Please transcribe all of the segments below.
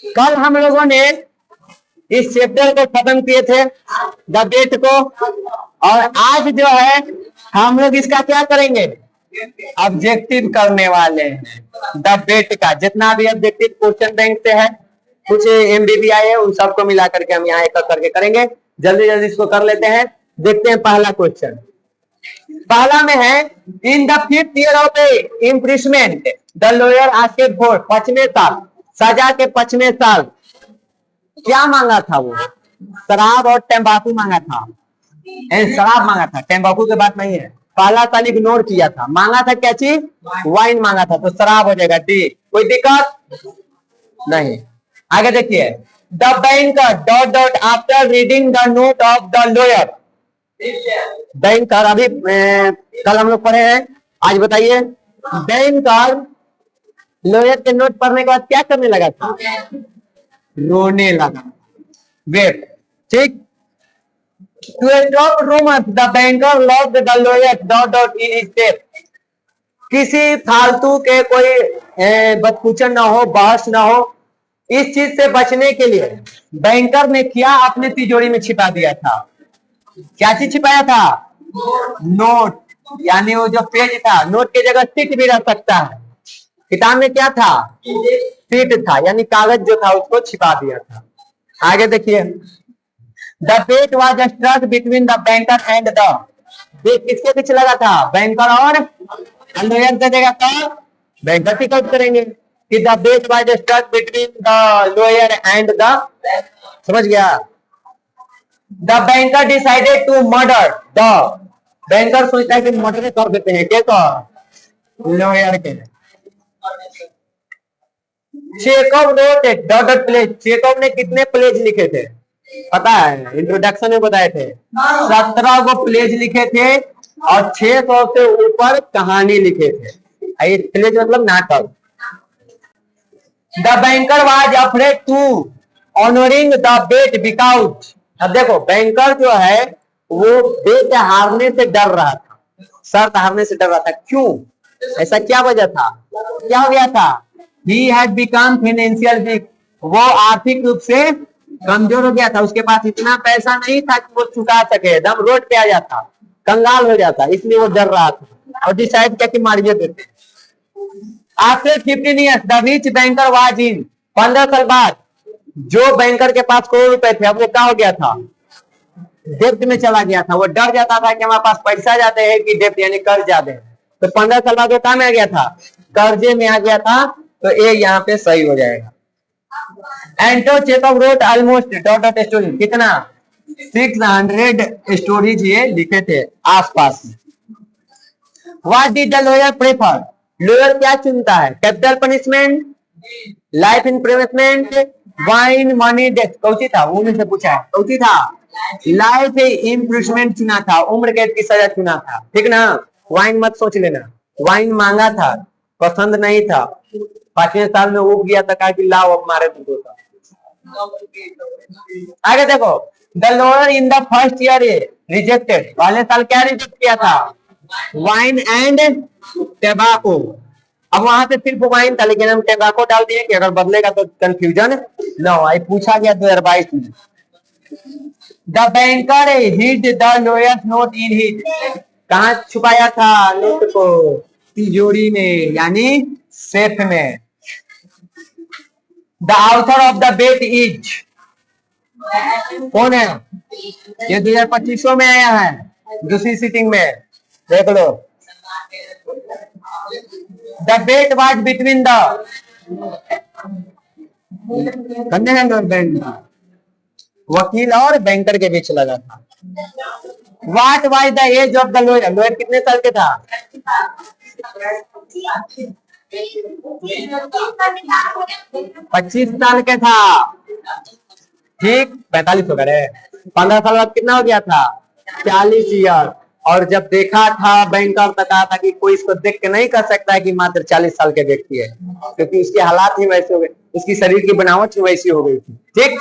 कल हम लोगों ने इस चैप्टर को खत्म किए थे, द बेट को, और आज जो है हम लोग इसका क्या करेंगे, ऑब्जेक्टिव करने वाले हैं। द बेट का जितना भी ऑब्जेक्टिव क्वेश्चन बैंक से है, कुछ एमबीबीआई है, उन सबको मिला करके हम यहाँ एक करके करेंगे। जल्दी जल्दी इसको कर लेते हैं। देखते हैं पहला क्वेश्चन। पहला में है, in the 5th year of imprisonment the lawyer asked for, 5वें साल, सजा के 5वें साल क्या मांगा था वो? शराब और तंबाकू मांगा था। शराब मांगा था, तंबाकू की बात नहीं है। पहला साल इग्नोर किया था, मांगा था क्या चीज? वाइन मांगा था, तो शराब हो जाएगा डी। कोई दिक्कत नहीं। आगे देखिए, the banker dot dot after reading the note of the lawyer. Banker अभी कल हम लोग पढ़े हैं, आज बताइए। बैंकर लॉयर के नोट पढ़ने के बाद क्या करने लगा था? रोने लगा। वेट, ठीक। To a drop rumor, the banker locked the lawyer dot dot in his debt. किसी फालतू के कोई बदपूचन ना हो, बहस ना हो, इस चीज से बचने के लिए बैंकर ने क्या अपने तिजोरी में छिपा दिया था? क्या चीज छिपाया था? नोट, यानी वो जो पेज था, नोट की जगह सीट भी रह सकता है। किताब में क्या था? सीट था, यानी कागज जो था उसको छिपा दिया था। आगे देखिए, the bet was struck between the banker and the, bet किसके पीछे लगा था? बैंकर और लॉयर से जगह था, बैंकर टिकट करेंगे कि the bet was struck between the lawyer and the, समझ गया? The banker decided to murder the, banker सोचता है कि मर्डर कर देते हैं क्या? तो लॉयर के। Chekhov wrote dot dot plays, Chekhov ने कितने प्लेज लिखे थे पता है? इंट्रोडक्शन में बताए थे 17 गो प्लेज लिखे थे और 600 से ऊपर कहानी लिखे थे। प्लेज मतलब नाटक। The banker was afraid to honouring the bet because, अब देखो बैंकर जो है वो बेट हारने से डर रहा था, शर्त हारने से डर रहा था। क्यों? ऐसा क्या वजह था? क्या हो गया था? He had become financial weak, वो आर्थिक रूप से कमजोर हो गया था। उसके पास इतना पैसा नहीं था कि वो चुका सके, दम रोड पे आ जाता, कंगाल हो जाता, इसलिए वो डर रहा था और डिसाइड किया कि मारिए देते। After 15 years the rich banker was in, 15 साल बाद जो बैंकर के पास करोड़ रुपए थे, अब वो क्या हो गया था? डेब्ट में चला गया था। वो डर जाता था कि हमारे पास पैसा ज्यादा है कि डेब्ट यानी कर्ज ज्यादा है। तो 15 साल बाद वो कहाँ में आ गया था? कर्जे में आ गया था। तो ये यहाँ पे सही हो जाएगा। Anton Chekhov wrote almost dot dot story, कितना? 600 स्टोरीज ये लिखे थे आसपास में। What did the lawyer prefer, lawyer क्या चुनता है? Capital punishment, life imprisonment, wine, money, death. कौन था? उन्हीं से पूछा है, कौन था? लाइफ इम्प्रिजनमेंट चुना था, उम्र कैद की सजा चुना था, ठीक ना? वाइन मत सोच लेना, वाइन मांगा था, पसंद नहीं था, 5वें साल में उग गया था, कहा कि लाओ अब मारे तो था। आगे देखो, the lawyer in the first year rejected, पहले साल क्या रिजेक्ट किया था? Wine and tobacco. अब वहां पे सिर्फ वाइन था, लेकिन हम टेबाको डाल दिए कि अगर बदलेगा तो कंफ्यूजन न हो। पूछा गया 2022 में। The banker hid the lawyer's note in his, कहा छुपाया था नोट को? तिजोरी में, यानी सेफ में। The author of the bet is, कौन है? ये 2025 में आया है, दूसरी सीटिंग में, देख लो। The bet was between the, वकील और बैंकर के बीच लगा था। What was the age of the lawyer, lawyer कितने साल के था? 25 साल के था, ठीक। 45 हो गए, 15 साल बाद कितना हो गया था? 40 ईयर। और जब देखा था बैंकर बताया था कि कोई इसको देख के नहीं कर सकता है कि मात्र 40 साल के व्यक्ति है, क्योंकि उसके हालात ही वैसे हो गए, उसकी शरीर की बनावट ही वैसी हो गई थी, ठीक।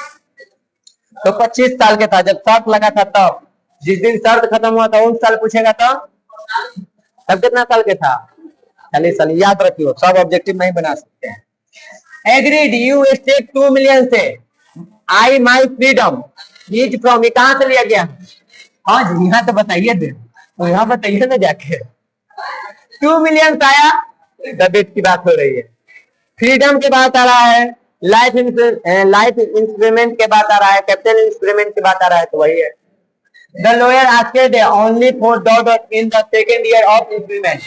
तो 25 साल के था जब शर्त लगा था। तब जिस दिन शर्त खत्म हुआ था उन साल पूछेगा तब कितना साल के था? 40 साल। याद रखियो, सब ऑब्जेक्टिव नहीं बना सकते हैं। एग्रीड यू स्टेट 2 मिलियन से आई माई फ्रीडम इज फ्रॉम, ये कहां से लिया गया? हाँ जी यहाँ तो बताइए दे, तो यहाँ बताइए ना जाके 2 मिलियन आया, डेबिट की बात हो रही है। फ्रीडम के बात आ रहा है, लाइफ इंस्ट्रूमेंट के बात आ रहा है, कैपिटल इंस्ट्रूमेंट की बात आ रहा है, तो वही है। The lawyer asked only for dot in the second year of implement,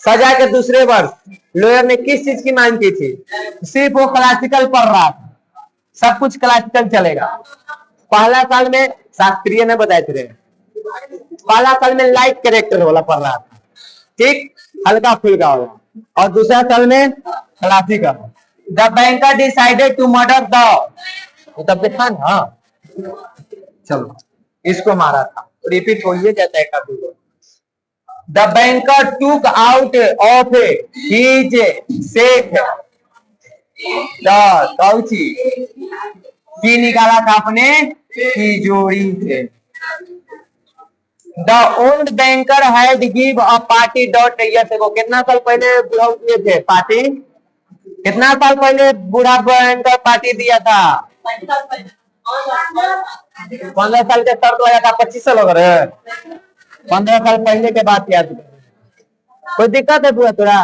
सजा के दूसरे वर्ष लॉयर ने किस चीज की मांग की थी? सिर्फ वो क्लासिकल पढ़ रहा था, सब कुछ क्लासिकल चलेगा। पहला साल में शास्त्रीय ने बताए थे, पहला साल में लाइट कैरेक्टर वाला पढ़ रहा था, ठीक, हल्का फुल्का वाला, और दूसरा साल में classical. The banker decided to murder the, तब देखा ना, चलो इसको मारा था, रिपीट हो ही जाता है कभी। द बैंकर टूक out of his safe the Cauchy, की निकाला था अपने तिजोरी से। The old banker had give a party dot years ago, कितना साल पहले बुढ़ा किए थे पार्टी? कितना साल पहले बूढ़ा बैंकर पार्टी दिया था? 15 साल के शर्त आया था, 25 साल हो गए, 15 साल पहले के बात याद। कोई दिक्कत है पूरा थोड़ा?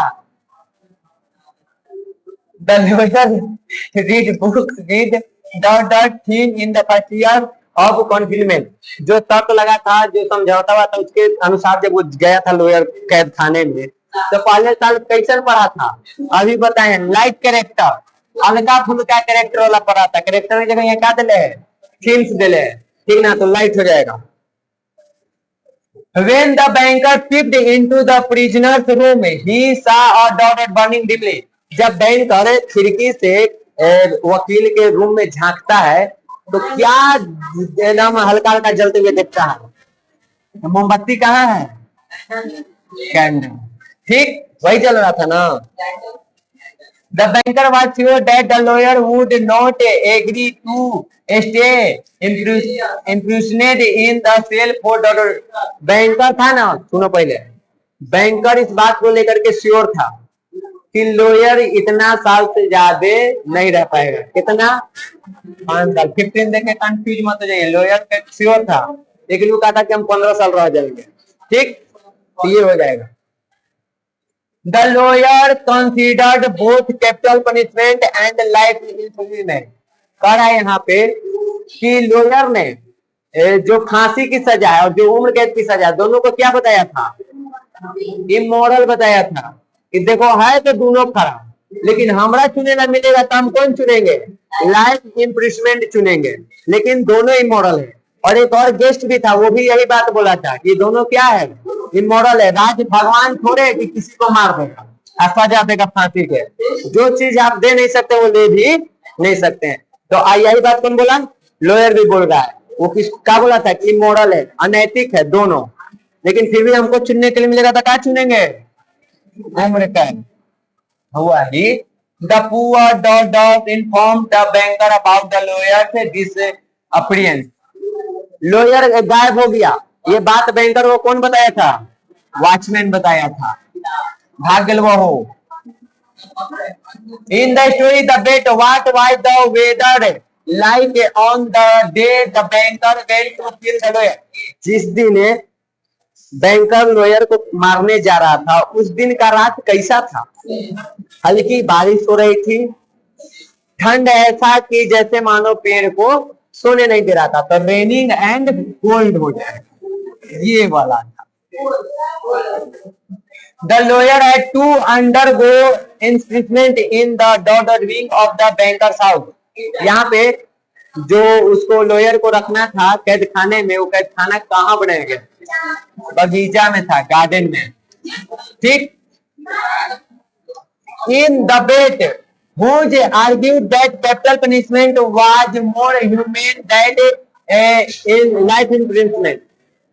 The lawyer read book read dot theme in the first year of confinement, जो शर्त लगा था, जो समझौता हुआ था, उसके अनुसार जब वो गया था लॉयर कैद खाने में, तो पहले साल कैसे पढ़ा था? अभी बताए लाइट कैरेक्टर, हल्का फुल्का कैरेक्टर वाला पढ़ा था। कैरेक्टर की जगह यहाँ क्या दिले है? थीम्स दिले है, ठीक ना, तो लाइट हो जाएगा। When the banker peeped into the prisoner's room, he saw a dot burning dimly. जब बैंकर खिड़की से वकील के रूम में झांकता है तो क्या एकदम हल्का हल्का जलते हुए देखता है? मोमबत्ती कहाँ है? कैंडल, ठीक वही जल रहा था ना। The banker was sure that the lawyer would not agree to stay imprisoned in the cell for $. Banker था ना, सुनो पहले, बैंकर इस बात को लेकर के श्योर था कि लॉयर इतना साल से ज्यादा नहीं रह पाएगा। कितना? 5 साल। 15 देखे कंफ्यूज मत हो जाइए, लॉयर श्योर था, लेकिन वो कहा था कि हम 15 साल रह जाएंगे, ठीक, ये हो जाएगा। The lawyer considered both capital punishment and life imprisonment। कह रहा है यहाँ पे कि लॉयर ने जो फांसी की सजा है और जो उम्र कैद की सजा, दोनों को क्या बताया था? इमोरल बताया था कि देखो है तो दोनों खराब, लेकिन हमरा चुनेला मिलेगा तो हम कौन चुनेंगे? लाइफ इम्प्रिजमेंट चुनेंगे, लेकिन दोनों इमोरल है। और एक और गेस्ट भी था, वो भी यही बात बोला था कि दोनों क्या है? इमोरल है। राज भगवान थोड़े कि किसी को मार देगा, सजा देगा फांसी के, जो चीज आप दे नहीं सकते वो ले भी नहीं सकते हैं। तो यही बात कौन बोला? लॉयर भी बोल रहा है। वो किस क्या बोला था? कि इमोरल है, अनैतिक है दोनों, लेकिन फिर भी हमको चुनने के लिए मिलेगा तो क्या चुनेंगे? उम्र कैद। हुआ ही the poor dot inform the banker about the lawyer disappearance. Lawyer गायब हो गया, ये बात बैंकर को कौन बताया था? वॉचमैन बताया था, भाग गए वो हो। In the story the bet what was the weather like on the day the banker went to kill the lawyer. जिस दिन बैंकर लॉयर को मारने जा रहा था, उस दिन का रात कैसा था? हल्की बारिश हो रही थी, ठंड ऐसा कि जैसे मानो पेड़ को सोने नहीं दे रहा था, तो रेनिंग एंड कोल्ड हो जाए, ये वाला था। The lawyer had to undergo imprisonment in the daughter wing of the banker's house. यहाँ पे जो उसको लॉयर को रखना था कैद खाने में, वो कैद खाना कहाँ बनाया गया? बगीचा में था, गार्डन में, ठीक। In the bet whose argued that capital punishment was more humane than life imprisonment।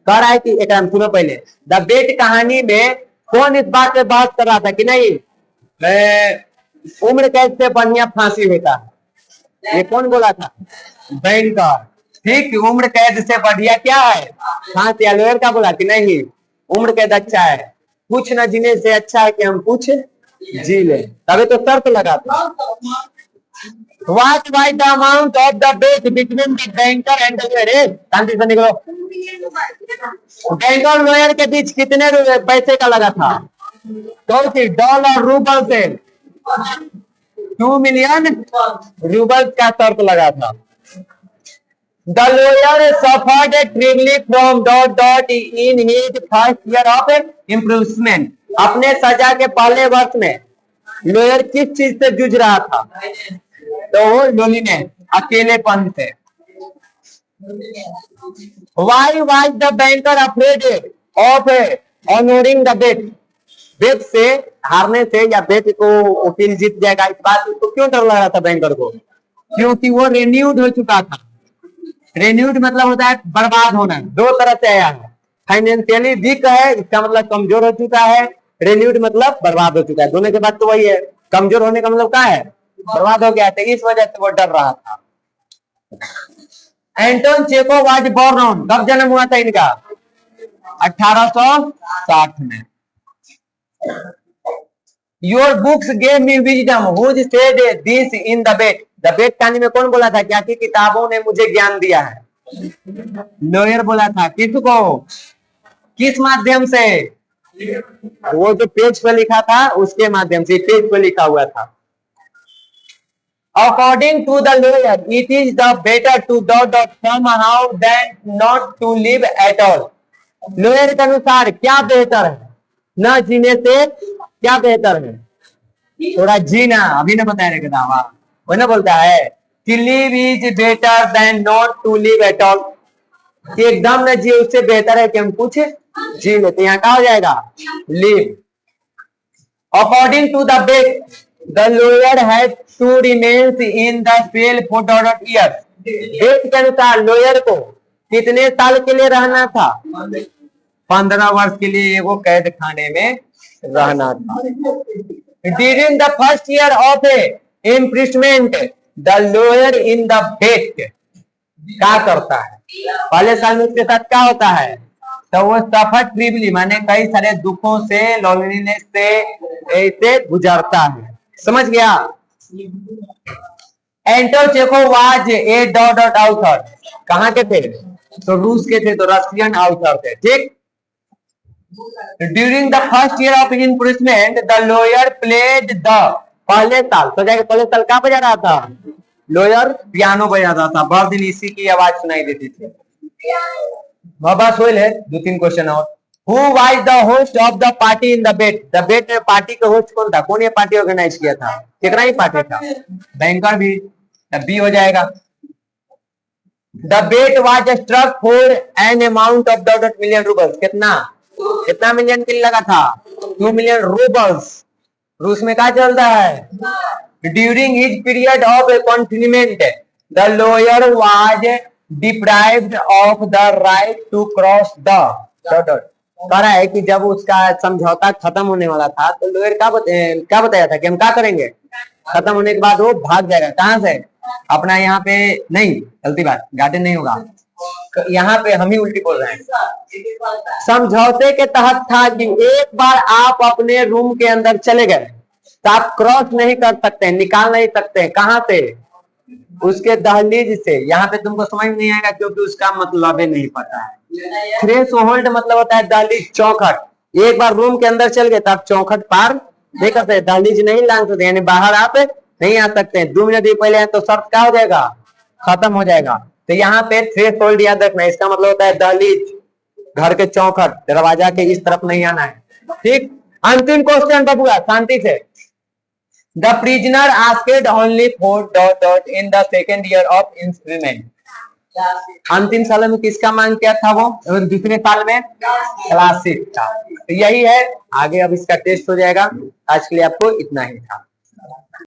कह रहा है कि एक सुनो पहले, द बेट कहानी में कौन इस बात पे बात कर रहा था कि नहीं उम्र कैद से बढ़िया फांसी होता है? ये कौन बोला था? बैंकर, ठीक। उम्र कैद से बढ़िया क्या है? फांसी। लॉयर का बोला कि नहीं उम्र कैद अच्छा है, कुछ न जीने से अच्छा है कि हम कुछ जी ले, तभी तो शर्त लगा था। What was the amount of the bet between the banker and the lawyer? शांति से निकलो। बैंकर और लॉयर के बीच कितने पैसे का लगा था? तो डॉलर रूबल से 2 मिलियन रूबल का शर्त लगा था। The lawyer suffered terribly from ... in his first year of imprisonment. अपने सजा के पहले वर्ष में लॉयर किस चीज से जूझ रहा था? तो वो लोनलीनेस, अकेलेपन से। Why was the banker afraid of honoring the bet? बेट से हारने से या बेट को वकील जीत जाएगा इस बात उसको क्यों डर लग रहा था बैंकर को? क्योंकि वो रेन्यूड हो चुका था। रेन्यूड मतलब होता है बर्बाद होना। दो तरह से आया है, फाइनेंशियली वीक है इसका मतलब कमजोर हो चुका है, रेन्यूड मतलब बर्बाद हो चुका है। दोनों के बाद तो वही है, कमजोर होने का मतलब क्या है? बर्बाद हो गया था, इस वजह से वो डर रहा था। एंटोन चेको वाज बोर्न ऑन, कब जन्म हुआ था इनका? 1860 में। Your books gave me wisdom who's said this in the bet. The bet कहानी में कौन बोला था क्या कि किताबों ने मुझे ज्ञान दिया है? लॉयर बोला था। किसको? किस माध्यम से? वो जो पेज पर लिखा था उसके माध्यम से, पेज पर लिखा हुआ था। According to the lawyer, it is the better to somehow than not to live at all. Lawyer के अनुसार क्या बेहतर है? न जीने से क्या बेहतर है? थोड़ा जीना। अभी ना बताया रहेगा दावा, वो ना बोलता है कि live is better than not to live at all। कि एकदम न जिए उससे बेहतर है कि हम कुछ जी लेते। यहाँ क्या हो जाएगा? live। According to the bet, the lawyer had to remain in the cell for years। बेट के अनुसार लॉयर को कितने साल के लिए रहना था? 15 वर्ष के लिए वो कैद खाने में रहना था। During the first year of imprisonment, the lawyer in the bet क्या करता है? पहले साल में उसके साथ क्या होता है? तो वो सफर ट्रिबली माने कई सारे दुखों से, लोनलीनेस से ऐसे गुजरता है। समझ गया? Anton Chekhov was a author. कहाँ के थे? तो रूस के थे, तो रशियन ऑथर थे। ठीक। During the first year of imprisonment the lawyer played the, पहले साल सजा के पहले साल क्या बजा रहा था? लॉयर पियानो बजाता था। बहुत दिन इसी की आवाज सुनाई देती थी। बस होल है 2-3 क्वेश्चन और। Who was the host of the party in the bet? The bet में पार्टी का होस्ट कौन था? कौन ये पार्टी ऑर्गेनाइज किया था? कितना ही पार्टी था? बैंकर भी, तब भी हो जाएगा। The bet was struck for an amount of $million rubles। कितना मिलियन के लिए लगा था? 2 मिलियन रूबल्स। रूस में क्या चलता है? During his period of confinement, the lawyer was deprived of the right to cross the ... कह रहा है कि जब उसका समझौता खत्म होने वाला था तो लॉयर क्या बताया था कि हम क्या करेंगे? खत्म होने के बाद वो भाग जाएगा। कहां से? अपना यहाँ पे नहीं, गलती बात, गार्डन नहीं होगा, यहाँ पे हम ही उल्टी बोल रहे हैं। समझौते के तहत था कि एक बार आप अपने रूम के अंदर चले गए तो आप क्रॉस नहीं कर सकते, निकाल नहीं सकते। कहां से? उसके दहलीज से। यहाँ पे तुमको समझ नहीं आएगा क्योंकि उसका मतलब ही नहीं पता है। थ्रेशोल्ड मतलब होता है दहलीज, चौखट। एक बार रूम के अंदर चल गए तो आप चौखट पार नहीं कर सकते, दहलीज नहीं लांग सकते, यानी बाहर आप नहीं आ सकते। 2 मिनट पहले आए तो शर्त क्या हो जाएगा? खत्म हो जाएगा। तो यहाँ पे थ्रेशोल्ड याद रखना, इसका मतलब होता है दहलीज, घर के चौखट, दरवाजा के इस तरफ नहीं आना है। ठीक। अंतिम क्वेश्चन बबुआ शांति से। The prisoner asked only for ... in the second year of imprisonment। अंतिम साल में किसका मांग किया था वो? दूसरे साल में क्लासिक था। तो यही है, आगे अब इसका टेस्ट हो जाएगा। आज के लिए आपको इतना ही था।